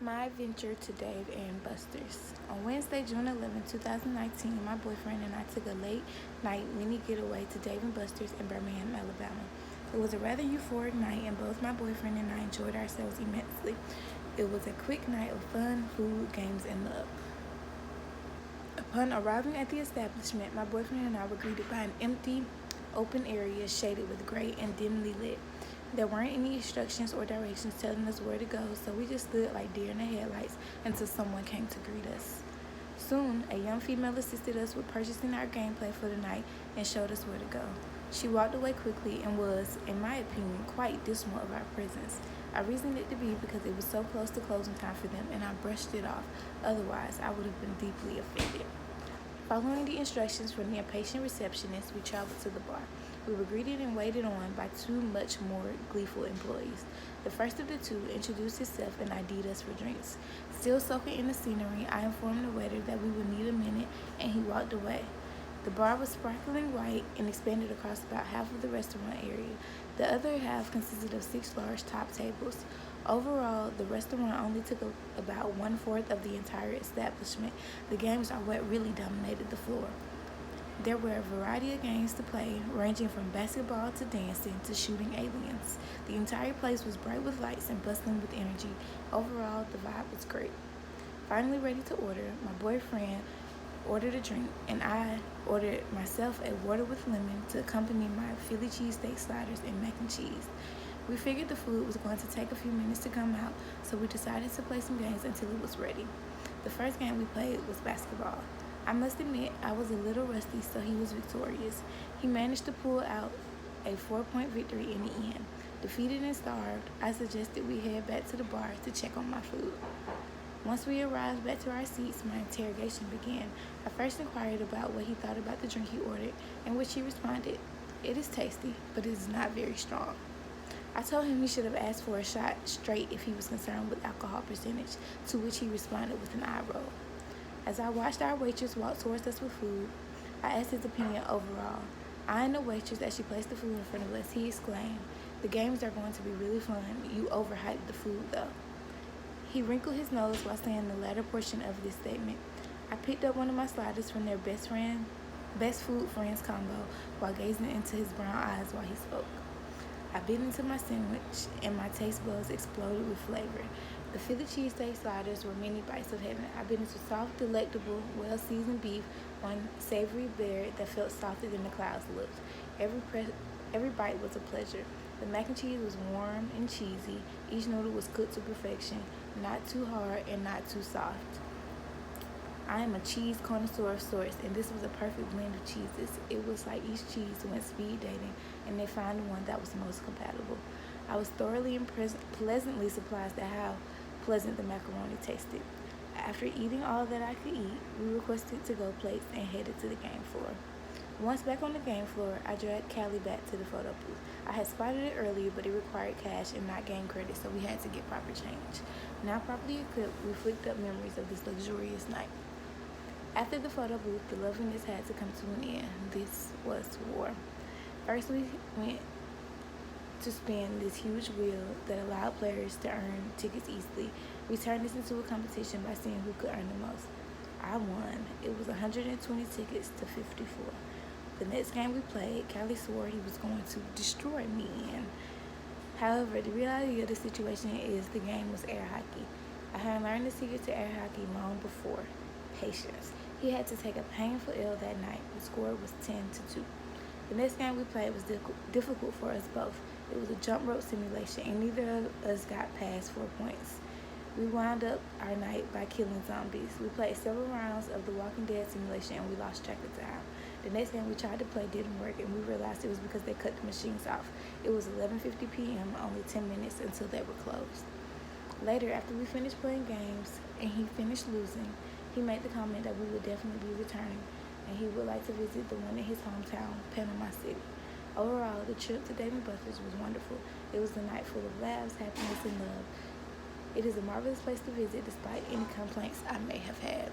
My adventure to Dave and Buster's. On Wednesday, June 11, 2019, my boyfriend and I took a late night mini getaway to Dave and Buster's in Birmingham, Alabama. It was a rather euphoric night, and both my boyfriend and I enjoyed ourselves immensely. It was a quick night of fun, food, games, and love. Upon arriving at the establishment, my boyfriend and I were greeted by an empty, open area shaded with gray and dimly lit. There weren't any instructions or directions telling us where to go, so we just stood like deer in the headlights until someone came to greet us. Soon, a young female assisted us with purchasing our gameplay for the night and showed us where to go. She walked away quickly and was, in my opinion, quite dismal of our presence. I reasoned it to be because it was so close to closing time for them, and I brushed it off. Otherwise, I would have been deeply offended. Following the instructions from the impatient receptionist, we traveled to the bar. We were greeted and waited on by two much more gleeful employees. The first of the two introduced himself and ID'd us for drinks. Still soaking in the scenery, I informed the waiter that we would need a minute, and he walked away. The bar was sparkling white and expanded across about half of the restaurant area. The other half consisted of 6 large top tables. Overall, the restaurant only took about 1/4 of the entire establishment. The games are what really dominated the floor. There were a variety of games to play, ranging from basketball to dancing to shooting aliens. The entire place was bright with lights and bustling with energy. Overall, the vibe was great. Finally ready to order, my boyfriend ordered a drink, and I ordered myself a water with lemon to accompany my Philly cheesesteak sliders and mac and cheese. We figured the food was going to take a few minutes to come out, so we decided to play some games until it was ready. The first game we played was basketball. I must admit, I was a little rusty, so he was victorious. He managed to pull out a 4-point victory in the end. Defeated and starved, I suggested we head back to the bar to check on my food. Once we arrived back to our seats, my interrogation began. I first inquired about what he thought about the drink he ordered, in which he responded, "It is tasty, but it is not very strong." I told him he should have asked for a shot straight if he was concerned with alcohol percentage, to which he responded with an eye roll. As I watched our waitress walk towards us with food, I asked his opinion overall. Eyeing the waitress as she placed the food in front of us, he exclaimed, "The games are going to be really fun. You overhyped the food, though." He wrinkled his nose while saying the latter portion of this statement. I picked up one of my sliders from their best food friends combo while gazing into his brown eyes while he spoke. I bit into my sandwich, and my taste buds exploded with flavor. The Philly cheesesteak sliders were many bites of heaven. I bit into soft, delectable, well-seasoned beef on savory bread that felt softer than the clouds looked. Every bite was a pleasure. The mac and cheese was warm and cheesy. Each noodle was cooked to perfection, not too hard and not too soft. I am a cheese connoisseur of sorts, and this was a perfect blend of cheeses. It was like each cheese went speed dating, and they found the one that was most compatible. I was thoroughly and pleasantly surprised at how pleasant the macaroni tasted. After eating all that I could eat, we requested to-go plates and headed to the game floor. Once back on the game floor, I dragged Callie back to the photo booth. I had spotted it earlier, but it required cash and not game credit, so we had to get proper change. Now properly equipped, we flicked up memories of this luxurious night. After the photo booth, the loveliness had to come to an end. This was war. First, we went to spin this huge wheel that allowed players to earn tickets easily. We turned this into a competition by seeing who could earn the most. I won. It was 120 tickets to 54. The next game we played, Callie swore he was going to destroy me in. However, the reality of the situation is the game was air hockey. I had learned the secret to air hockey long before: patience. He had to take a painful L that night. The score was 10-2. The next game we played was difficult for us both. It was a jump rope simulation, and neither of us got past 4 points. We wound up our night by killing zombies. We played several rounds of the Walking Dead simulation, and we lost track of time. The next game we tried to play didn't work, and we realized it was because they cut the machines off. It was 11:50 p.m., only 10 minutes until they were closed. Later, after we finished playing games and he finished losing, he made the comment that we would definitely be returning, and he would like to visit the one in his hometown, Panama City. Overall, the trip to Dave and Buster's was wonderful. It was a night full of laughs, happiness, and love. It is a marvelous place to visit despite any complaints I may have had.